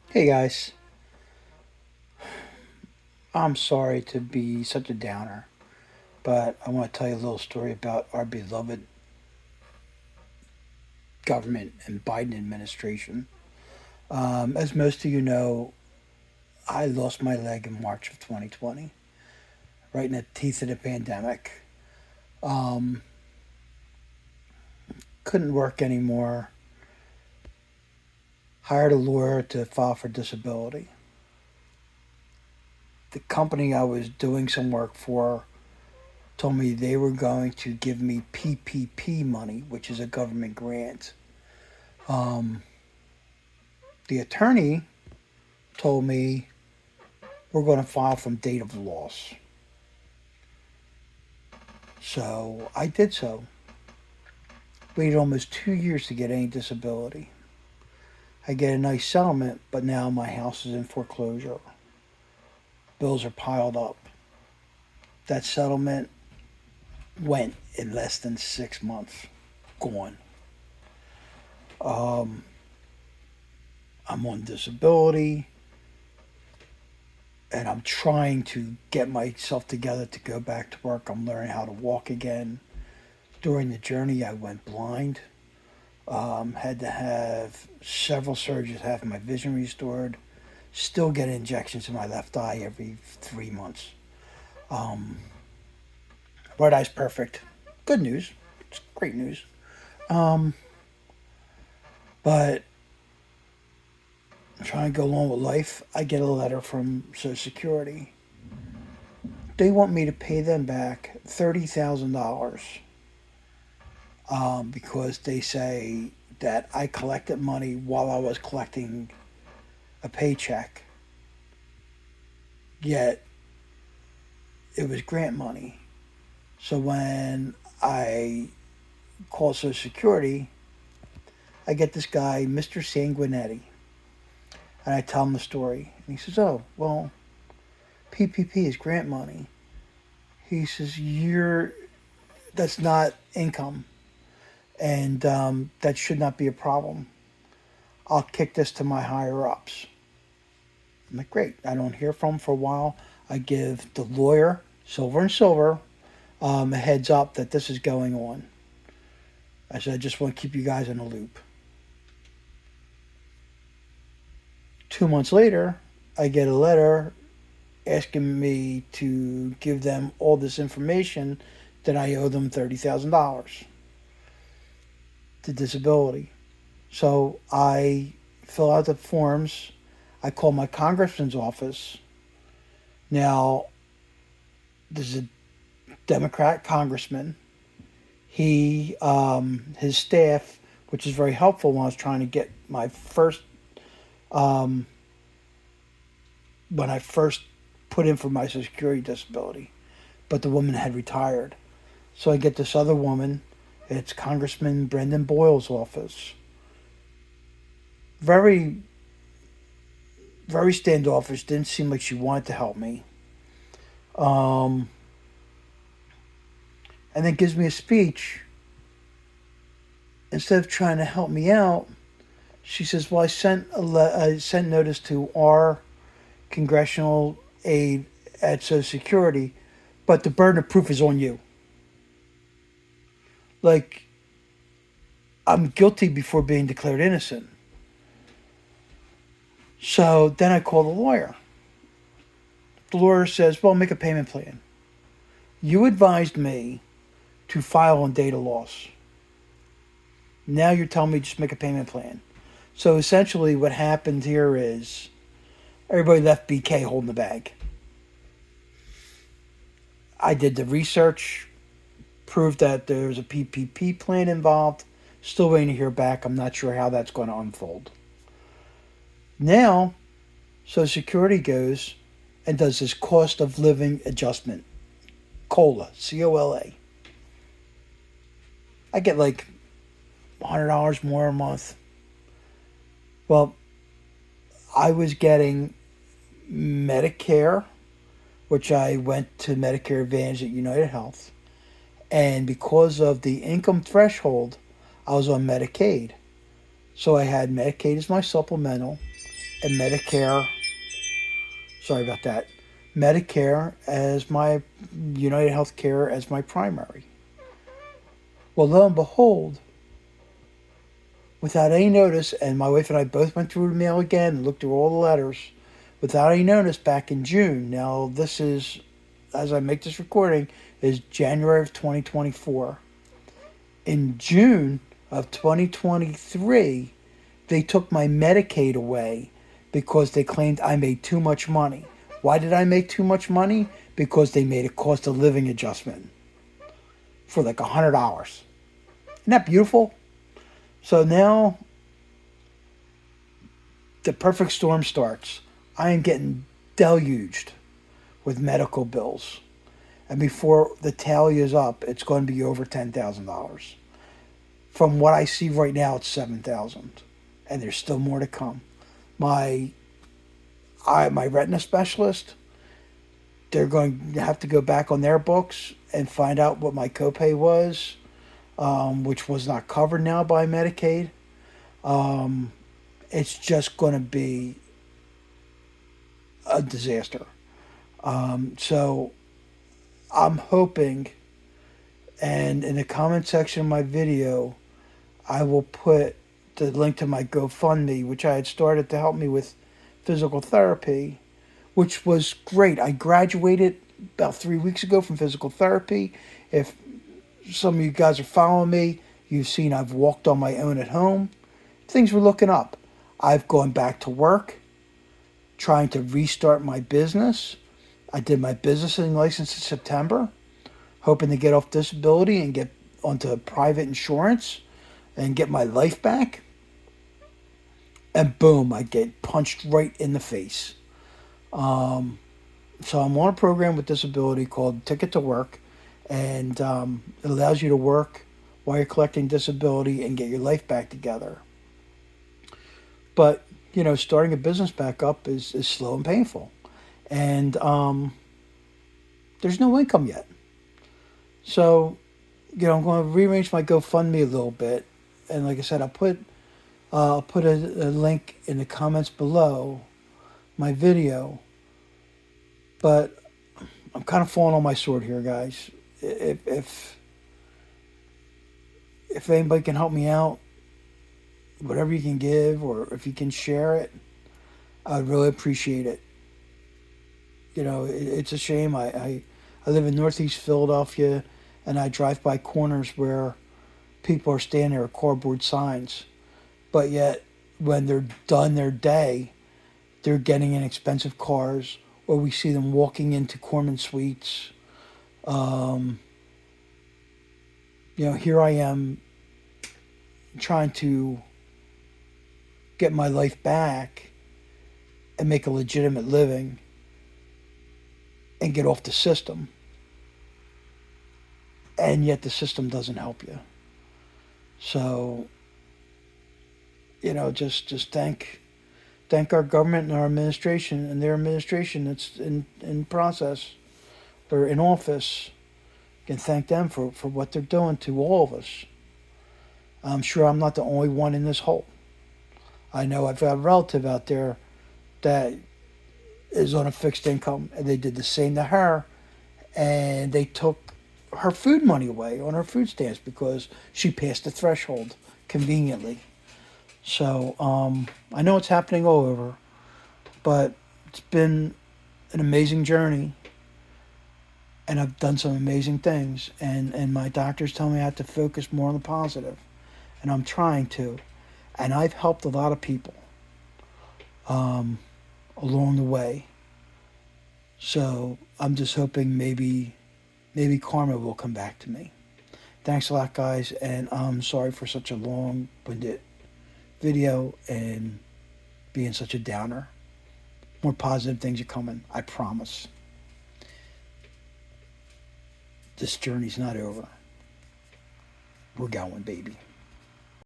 Hey guys, I'm sorry to be such a downer, but I want to tell you a little story about our beloved government and Biden administration. As most of you know, I lost my leg in March of 2020, right in the teeth of the pandemic. Um, couldn't work anymore. Hired a lawyer to file for disability. The company I was doing some work for told me they were going to give me PPP money, which is a government grant. Um, the attorney told me we're going to file from date of loss. So I did so. Waited almost 2 years to get any disability. I get a nice settlement, but now my house is in foreclosure. Bills are piled up. That settlement went in less than 6 months. Gone. Um, I'm on disability and I'm trying to get myself together to go back to work. I'm learning how to walk again. During the journey, I went blind. Had to have several surgeries, have my vision restored. Still get injections in my left eye every 3 months. Um, right eye's perfect. Good news. It's great news. Um, but trying to go along with life, I get a letter from Social Security. They want me to pay them back $30,000 because they say that I collected money while I was collecting a paycheck. Yet it was grant money. So when I call Social Security, I get this guy, Mr. Sanguinetti, and I tell him the story. And he says, "Oh, well, PPP is grant money." He says, "You're that's not income, and that should not be a problem. I'll kick this to my higher ups." I'm like, "Great." I don't hear from him for a while. I give the lawyer, Silver and Silver, a heads up that this is going on. I said, "I just want to keep you guys in the loop." 2 months later, I get a letter asking me to give them all this information that I owe them $30,000 to disability. So I fill out the forms. I call my congressman's office. Now, this is a Democrat congressman. His staff, which is very helpful when I was trying to get my first, um, when I first put in for my Social Security disability, but the woman had retired. So I get this other woman. It's Congressman Brendan Boyle's office. Very, very standoffish. Didn't seem like she wanted to help me. Um, and then gives me a speech. Instead of trying to help me out, she says, "Well, I sent notice to our congressional aide at Social Security, but the burden of proof is on you. Like I'm guilty before being declared innocent." So then I call the lawyer. The lawyer says, "Well, make a payment plan. You advised me to file on data loss. Now you're telling me just make a payment plan." So essentially, what happened here is everybody left BK holding the bag. I did the research, proved that there's a PPP plan involved. Still waiting to hear back. I'm not sure how that's going to unfold. Now, Social Security goes and does this cost of living adjustment, COLA, COLA. I get like $100 more a month. Well, I was getting Medicare, which I went to Medicare Advantage at United Health. And because of the income threshold, I was on Medicaid. So I had Medicaid as my supplemental, and Medicare. Sorry about that. Medicare as my United Healthcare as my primary. Well, lo and behold, without any notice, and my wife and I both went through the mail again and looked through all the letters without any notice back in June. Now, this is, as I make this recording, is January of 2024. In June of 2023, they took my Medicaid away because they claimed I made too much money. Why did I make too much money? Because they made a cost of living adjustment for like $100. Isn't that beautiful? So now the perfect storm starts. I am getting deluged with medical bills. And before the tally is up, it's going to be over $10,000. From what I see right now, it's $7,000. And there's still more to come. My retina specialist, they're going to have to go back on their books and find out what my copay was, which was not covered now by Medicaid. It's just going to be a disaster. So I'm hoping, and in the comment section of my video, I will put the link to my GoFundMe, which I had started to help me with physical therapy, which was great. I graduated about 3 weeks ago from physical therapy. If some of you guys are following me, you've seen I've walked on my own at home. Things were looking up. I've gone back to work, trying to restart my business. I did my businessing license in September, hoping to get off disability and get onto private insurance and get my life back. And boom, I get punched right in the face. So I'm on a program with disability called Ticket to Work, and it allows you to work while you're collecting disability and get your life back together. But, you know, starting a business back up is slow and painful. And there's no income yet. So, you know, I'm going to rearrange my GoFundMe a little bit. And like I said, I'll put a link in the comments below my video. But I'm kind of falling on my sword here, guys. If anybody can help me out, whatever you can give, or if you can share it, I'd really appreciate it. You know, it's a shame. I live in Northeast Philadelphia, and I drive by corners where people are standing there with cardboard signs. But yet, when they're done their day, they're getting in expensive cars, or we see them walking into Corman Suites. You know, here I am trying to get my life back and make a legitimate living and get off the system. And yet the system doesn't help you. So, you know, just thank our government and our administration and their administration that's in process or in office. You can thank them for what they're doing to all of us. I'm sure I'm not the only one in this hole. I know I've got a relative out there that is on a fixed income, and they did the same to her, and they took her food money away on her food stamps because she passed the threshold conveniently. So I know it's happening all over, but it's been an amazing journey, and I've done some amazing things, and my doctors tell me I have to focus more on the positive, and I'm trying to, and I've helped a lot of people along the way. So I'm just hoping maybe karma will come back to me. Thanks a lot, guys, and I'm sorry for such a long-winded video and being such a downer. More positive things are coming, I promise. This journey's not over. We're going, baby.